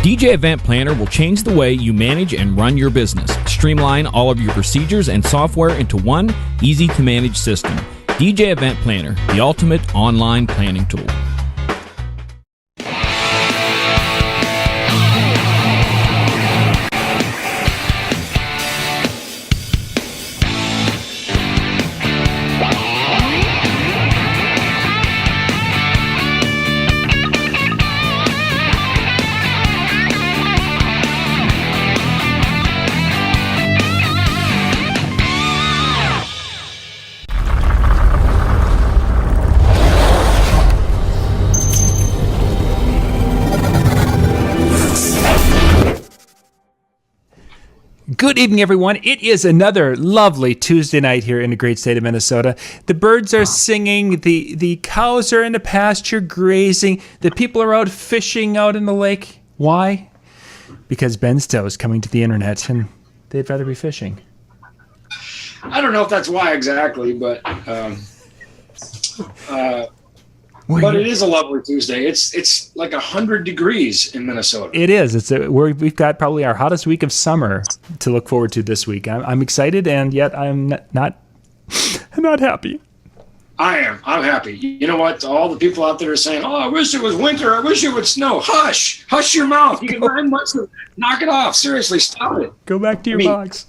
DJ Event Planner will change the way you manage and run your business. Streamline all of your procedures and software into one easy-to-manage system. DJ Event Planner, the ultimate online planning tool. Good evening, everyone. It is another lovely Tuesday night here in the great state of Minnesota. The birds are singing, the cows are in the pasture grazing, the people are out fishing out in the lake. Why? Because Ben Stowe is coming to the internet and they'd rather be fishing. I don't know if that's why exactly, but it is a lovely Tuesday. It's like 100 degrees in Minnesota. It is. We've got probably our hottest week of summer to look forward to this week. I'm excited, and yet I'm not happy. I'm happy. You know what? All the people out there are saying, "Oh, I wish it was winter. I wish it would snow." Hush your mouth. You get 9 months to knock it off. Seriously, stop it. Go back to your box.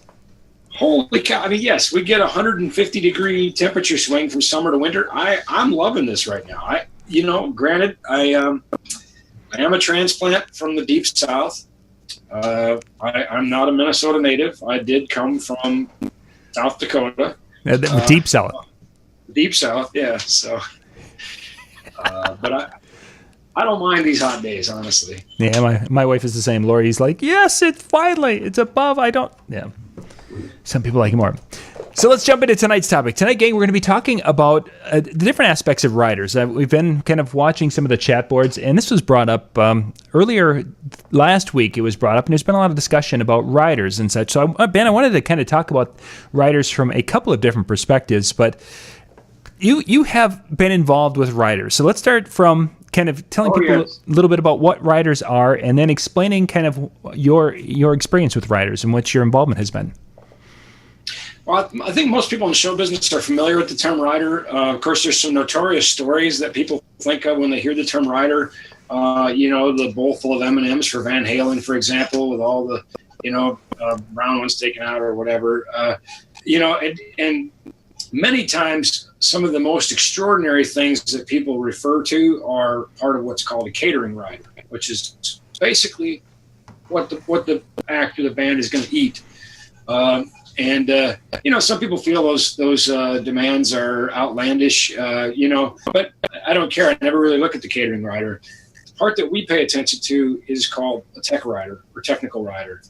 Holy cow. We get 150 degree temperature swing from summer to winter. I'm loving this right now. Granted, I am a transplant from the deep south. I'm not a Minnesota native. I did come from South Dakota. Deep south. Deep south, yeah. So, but I don't mind these hot days, honestly. Yeah, my wife is the same. Lori's like, yes, it's above. Yeah. Some people like it more. So let's jump into tonight's topic. Tonight, gang, we're going to be talking about the different aspects of riders. We've been kind of watching some of the chat boards, and this was brought up earlier last week. It was brought up, and there's been a lot of discussion about riders and such. So, Ben, I wanted to kind of talk about riders from a couple of different perspectives, but you have been involved with riders. So let's start from kind of telling people a little bit about what riders are, and then explaining kind of your experience with riders and what your involvement has been. Well, I think most people in show business are familiar with the term rider. Of course, there's some notorious stories that people think of when they hear the term rider. The bowl full of M&Ms for Van Halen, for example, with all the, brown ones taken out or whatever. And many times some of the most extraordinary things that people refer to are part of what's called a catering rider, which is basically what the act or the band is going to eat. Some people feel those demands are outlandish, but I don't care. I never really look at the catering rider. The part that we pay attention to is called a tech rider or technical rider,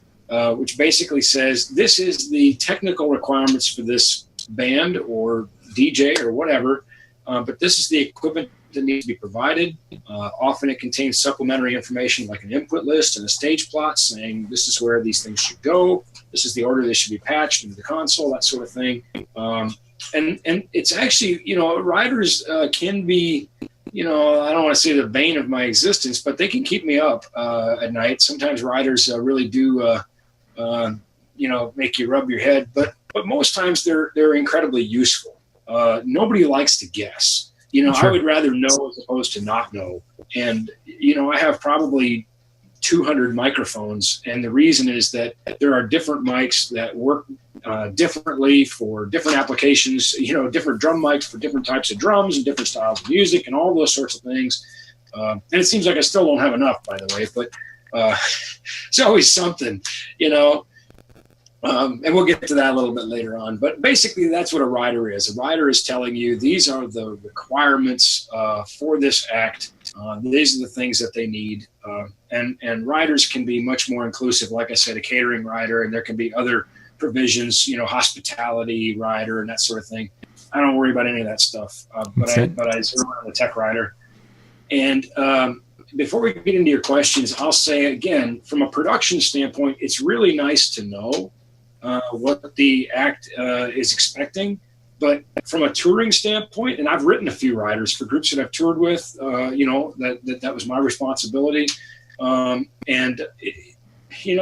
which basically says this is the technical requirements for this band or DJ or whatever, but this is the equipment that needs to be provided. Often it contains supplementary information like an input list and a stage plot saying this is where these things should go. This is the order they should be patched into the console, that sort of thing. And it's actually, riders can be, I don't want to say the bane of my existence, but they can keep me up at night. Sometimes riders really do, make you rub your head, but most times they're incredibly useful. Nobody likes to guess. Sure. I would rather know as opposed to not know. And, I have probably 200 microphones. And the reason is that there are different mics that work differently for different applications, different drum mics for different types of drums and different styles of music and all those sorts of things. And it seems like I still don't have enough, by the way, but it's always something, and we'll get to that a little bit later on. But basically, that's what a rider is. A rider is telling you these are the requirements for this act. These are the things that they need. And riders can be much more inclusive. Like I said, a catering rider, and there can be other provisions, hospitality rider and that sort of thing. I don't worry about any of that stuff. But I zero on the tech rider. And before we get into your questions, I'll say again, from a production standpoint, it's really nice to know what the act is expecting. But from a touring standpoint, and I've written a few riders for groups that I've toured with, that was my responsibility. And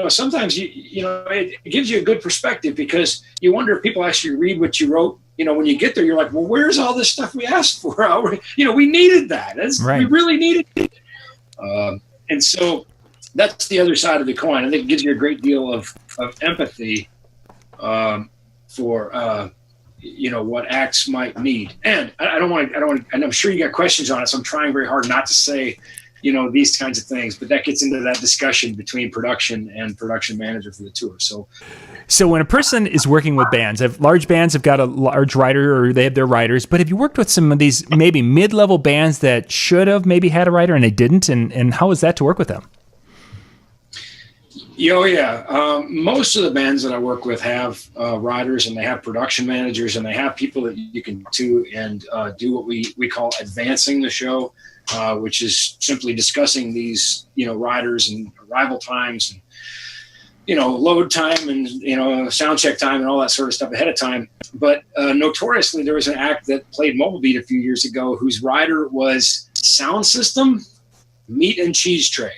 sometimes it gives you a good perspective, because you wonder if people actually read what you wrote. When you get there, you're like, well, where's all this stuff we asked for? We needed that. Right. We really needed it. And so that's the other side of the coin. I think it gives you a great deal of empathy for what acts might need. And I don't want, and I'm sure you got questions on it, so I'm trying very hard not to say these kinds of things, but that gets into that discussion between production and production manager for the tour. So when a person is working with bands, if large bands have got a large writer, or they have their writers, but have you worked with some of these maybe mid-level bands that should have maybe had a writer and they didn't, and how is that to work with them? Yeah. Most of the bands that I work with have writers, and they have production managers, and they have people that you can do and do what we call advancing the show, which is simply discussing these, riders and arrival times and, load time and, sound check time and all that sort of stuff ahead of time. But notoriously, there was an act that played Mobile Beat a few years ago whose rider was sound system, meat and cheese tray.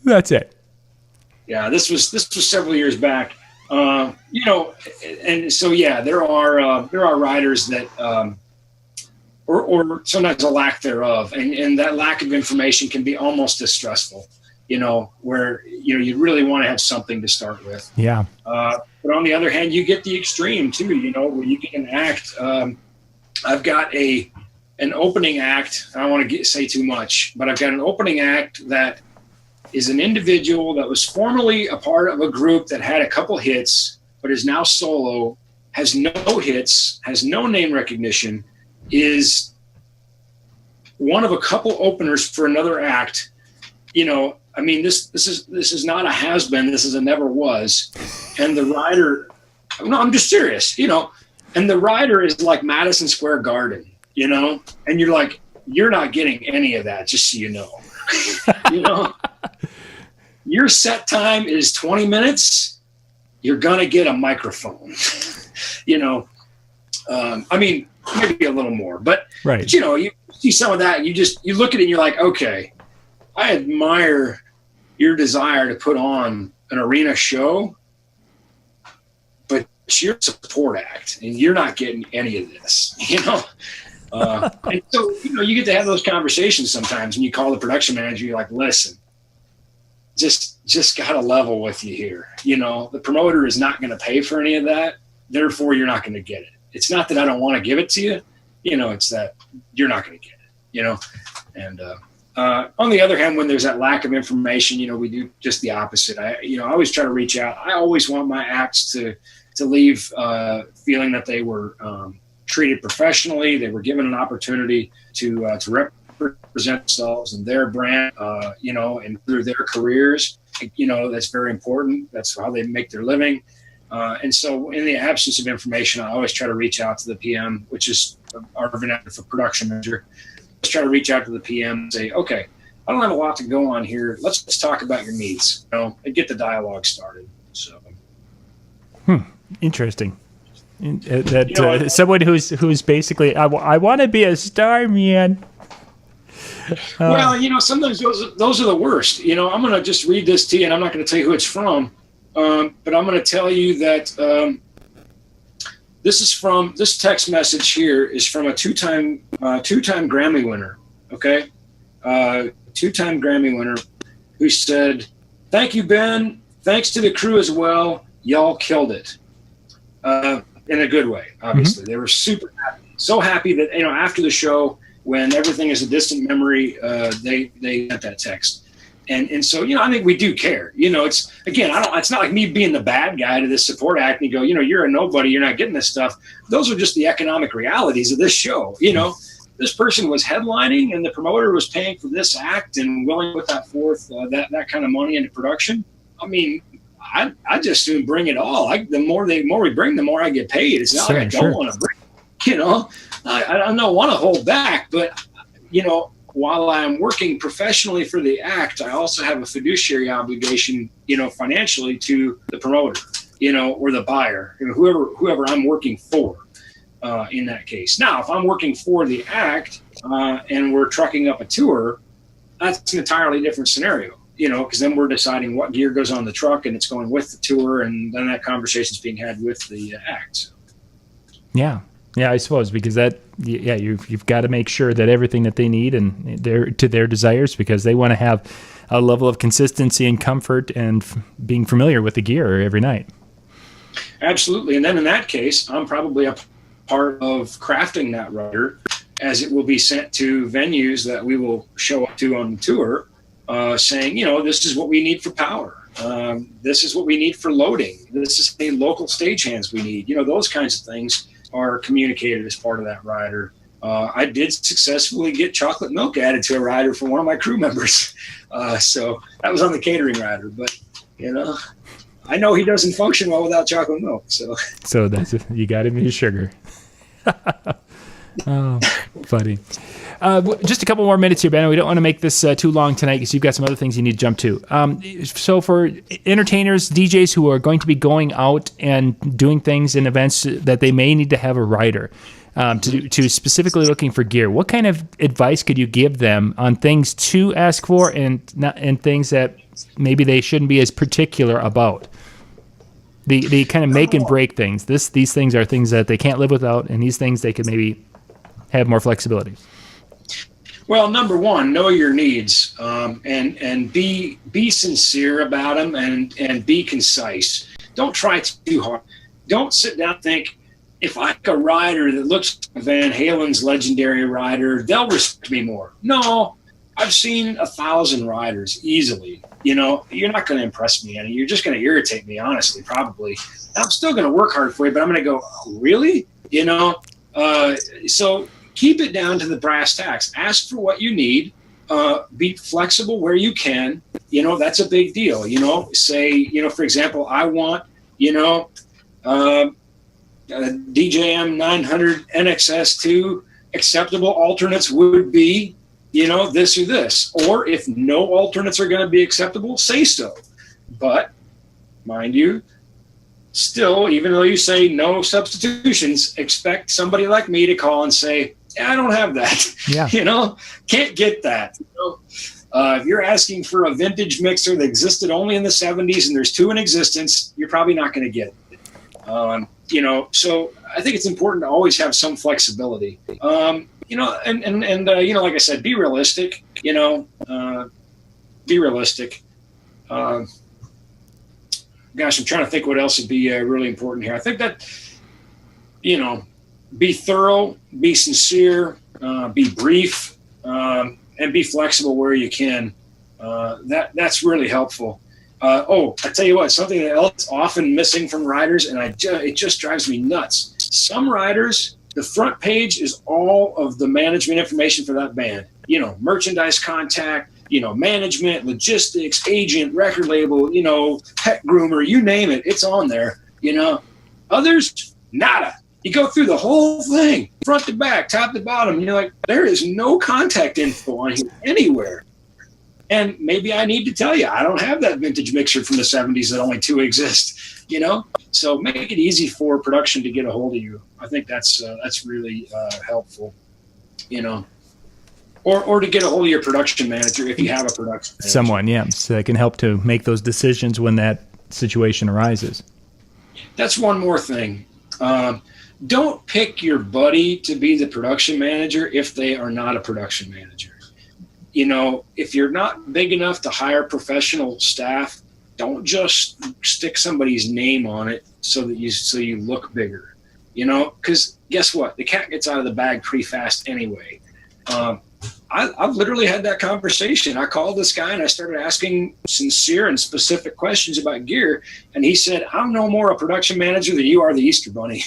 That's it. Yeah, this was several years back. And so there are riders that or sometimes a lack thereof, and that lack of information can be almost as stressful, where you really want to have something to start with. Yeah. But on the other hand, you get the extreme too, where you get an act. I've got an opening act. I don't want to say too much, but I've got an opening act that is an individual that was formerly a part of a group that had a couple hits, but is now solo, has no hits, has no name recognition, is one of a couple openers for another act. This is not a has-been. This is a never was. And the rider, no, I'm just serious, and the rider is like Madison Square Garden, and you're like, you're not getting any of that, just so you know. Your set time is 20 minutes. You're going to get a microphone, maybe a little more, but, right. But, you see some of that, and you look at it and you're like, okay, I admire your desire to put on an arena show, but you're a support act and you're not getting any of this, and so, you get to have those conversations sometimes, and you call the production manager, you're like, listen, just got to level with you here. The promoter is not going to pay for any of that. Therefore, you're not going to get it. It's not that I don't want to give it to you. It's that you're not going to get it, And on the other hand, when there's that lack of information, we do just the opposite. I always try to reach out. I always want my acts to leave feeling that they were treated professionally. They were given an opportunity to represent themselves and their brand, and through their careers. That's very important. That's how they make their living. And so in the absence of information, I always try to reach out to the PM, which is our vernacular for production manager. Let's try to reach out to the PM and say, okay, I don't have a lot to go on here. Let's talk about your needs, and get the dialogue started. So, interesting. Someone who's basically, I want to be a star, man. Well, sometimes those are the worst. I'm going to just read this to you, and I'm not going to tell you who it's from. But I'm going to tell you that this text message here is from a two-time Grammy winner. Okay, two-time Grammy winner who said, "Thank you, Ben. Thanks to the crew as well. Y'all killed it." In a good way, obviously. Mm-hmm. They were super happy, so happy that after the show, when everything is a distant memory, they sent that text. And so, I think we do care. It's not like me being the bad guy to this support act and you go, you're a nobody, you're not getting this stuff. Those are just the economic realities of this show. This person was headlining and the promoter was paying for this act and willing to put that forth, that kind of money into production. I mean, I just soon bring it all. The more we bring, the more I get paid. It's not like I don't want to bring, I don't want to hold back, but, while I'm working professionally for the act, I also have a fiduciary obligation, financially to the promoter, or the buyer, whoever I'm working for, in that case. Now, if I'm working for the act and we're trucking up a tour, that's an entirely different scenario, because then we're deciding what gear goes on the truck and it's going with the tour, and then that conversation is being had with the act. Yeah, I suppose, because you've got to make sure that everything that they need and to their desires, because they want to have a level of consistency and comfort and being familiar with the gear every night. Absolutely. And then in that case, I'm probably a part of crafting that rider, as it will be sent to venues that we will show up to on the tour, saying, this is what we need for power. This is what we need for loading. This is the local stagehands we need. Those kinds of things are communicated as part of that rider. I did successfully get chocolate milk added to a rider for one of my crew members. So that was on the catering rider, but I know he doesn't function well without chocolate milk. So that's you got him his sugar. Oh, funny. Just a couple more minutes here, Ben. We don't want to make this too long tonight because you've got some other things you need to jump to. So for entertainers, DJs who are going to be going out and doing things in events that they may need to have a rider, to specifically looking for gear, what kind of advice could you give them on things to ask for and things that maybe they shouldn't be as particular about? The kind of make and break things. These things are things that they can't live without, and these things they could maybe have more flexibility. Well, number one, know your needs, and be sincere about them, and be concise. Don't try too hard. Don't sit down and think, if I like a rider that looks like Van Halen's legendary rider, they'll respect me more. No, I've seen 1,000 riders easily. You're not going to impress me any. You're just going to irritate me, honestly, probably. I'm still going to work hard for you, but I'm going to go, oh, really? So keep it down to the brass tacks. Ask for what you need. Be flexible where you can. That's a big deal. Say, for example, I want, DJM 900 NXS2 acceptable alternates would be, this or this. Or if no alternates are going to be acceptable, say so. But, mind you, still, even though you say no substitutions, expect somebody like me to call and say, I don't have that. Yeah. Can't get that. If you're asking for a vintage mixer that existed only in the 70s and there's two in existence, you're probably not going to get it. So I think it's important to always have some flexibility. And like I said, be realistic. Be realistic. Gosh, I'm trying to think what else would be really important here. I think that, be thorough, be sincere, be brief, and be flexible where you can. That's really helpful. I tell you what, something else often missing from riders, and it just drives me nuts. Some riders, the front page is all of the management information for that band. Merchandise contact, management, logistics, agent, record label, pet groomer, you name it, it's on there. Others, nada. You go through the whole thing, front to back, top to bottom, and you're like, there is no contact info on here anywhere. And maybe I need to tell you, I don't have that vintage mixer from the 70s that only two exist, So make it easy for production to get a hold of you. I think that's really helpful, Or to get a hold of your production manager if you have a production manager. Someone, yeah, so that can help to make those decisions when that situation arises. That's one more thing. Don't pick your buddy to be the production manager if they are not a production manager. If you're not big enough to hire professional staff, don't just stick somebody's name on it so you look bigger. Because guess what? The cat gets out of the bag pretty fast anyway. I've literally had that conversation. I called this guy and I started asking sincere and specific questions about gear. And he said, I'm no more a production manager than you are the Easter Bunny.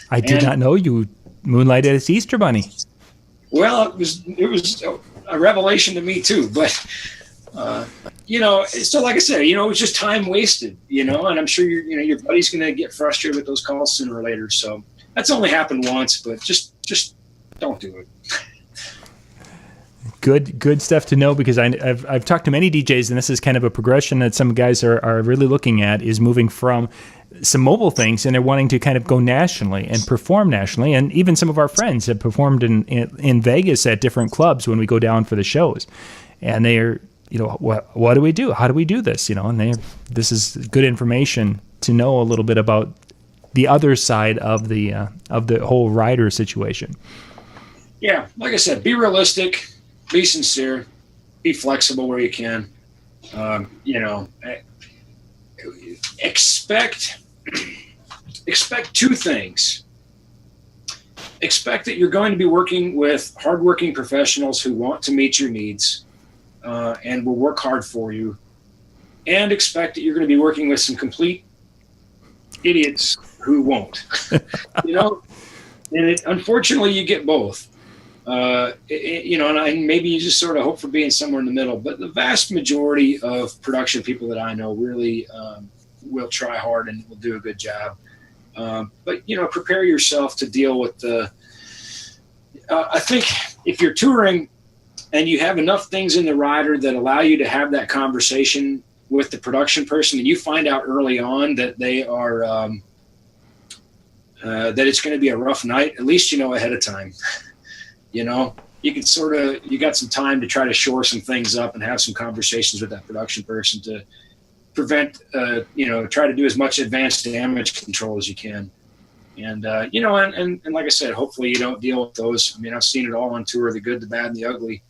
I did not know you moonlighted as Easter Bunny. Well, it was a revelation to me too. But, so like I said, it was just time wasted, and I'm sure your buddy's going to get frustrated with those calls sooner or later. So that's only happened once, but just don't do it. Good stuff to know, because I've talked to many DJs, and this is kind of a progression that some guys are really looking at, is moving from some mobile things, and they're wanting to kind of go nationally and perform nationally. And even some of our friends have performed in Vegas at different clubs when we go down for the shows, and they're, what do we do? How do we do this? And this is good information to know a little bit about the other side of the whole rider situation. Yeah, like I said, be realistic, be sincere, be flexible where you can. Expect two things. Expect that you're going to be working with hardworking professionals who want to meet your needs and will work hard for you. And expect that you're going to be working with some complete idiots who won't. And unfortunately, you get both. And maybe you just sort of hope for being somewhere in the middle. But the vast majority of production people that I know really will try hard and will do a good job. But prepare yourself to deal with I think if you're touring and you have enough things in the rider that allow you to have that conversation with the production person, and you find out early on that they are that it's going to be a rough night, at least ahead of time. You can you got some time to try to shore some things up and have some conversations with that production person to prevent, try to do as much advanced damage control as you can. And, and like I said, hopefully you don't deal with those. I mean, I've seen it all on tour, the good, the bad, and the ugly.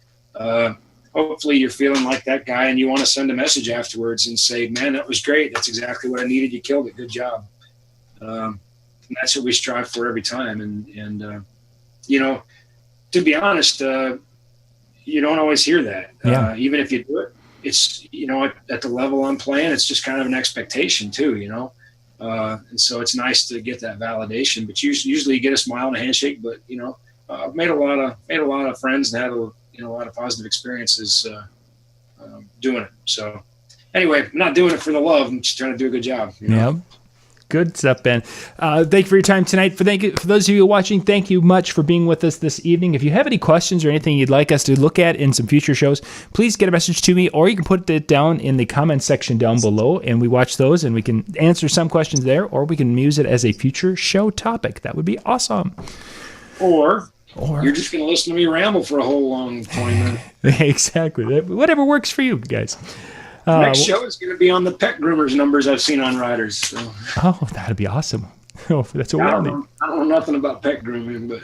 Hopefully you're feeling like that guy and you want to send a message afterwards and say, man, that was great. That's exactly what I needed. You killed it. Good job. And that's what we strive for every time. And to be honest, you don't always hear that. Yeah. Even if you do it, it's, at the level I'm playing, it's just kind of an expectation too, and so it's nice to get that validation, but usually you get a smile and a handshake, but, I've made a lot of friends and had a lot of positive experiences doing it. So anyway, I'm not doing it for the love. I'm just trying to do a good job. Yeah. Good stuff, Ben. Thank you for your time tonight. For those of you watching, thank you much for being with us this evening. If you have any questions or anything you'd like us to look at in some future shows, please get a message to me, or you can put it down in the comment section down below, and we watch those, and we can answer some questions there, or we can use it as a future show topic. That would be awesome. Or you're just going to listen to me ramble for a whole long 20 minutes. Exactly. Whatever works for you guys. Next show is going to be on the pet groomers numbers I've seen on riders. So. Oh, that'd be awesome. Oh, that's what I don't know nothing about pet grooming, but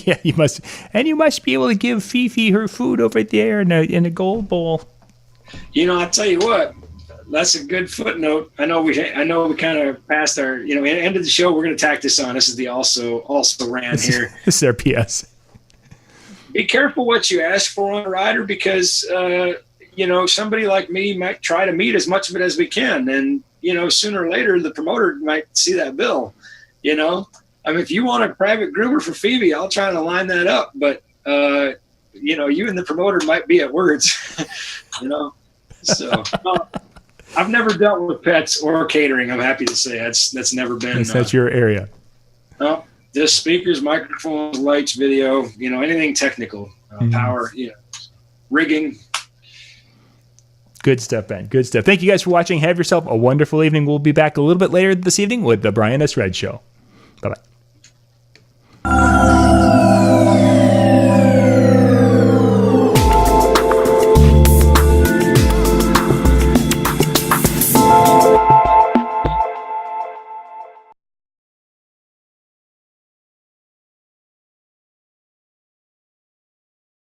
yeah, you must, and you must be able to give Fifi her food over there in a gold bowl. I tell you what, that's a good footnote. I know we kind of passed our, end of the show. We're going to tack this on. This is the also ran here. This is our PS. Be careful what you ask for on a rider, because somebody like me might try to meet as much of it as we can. And, sooner or later, the promoter might see that bill, I mean, if you want a private groomer for Phoebe, I'll try to line that up. But, you and the promoter might be at words, so I've never dealt with pets or catering. I'm happy to say that's never been. That's your area. No, just speakers, microphones, lights, video, anything technical, power, rigging. Good stuff, Ben. Good stuff. Thank you guys for watching. Have yourself a wonderful evening. We'll be back a little bit later this evening with the Brian S. Red Show. Bye-bye.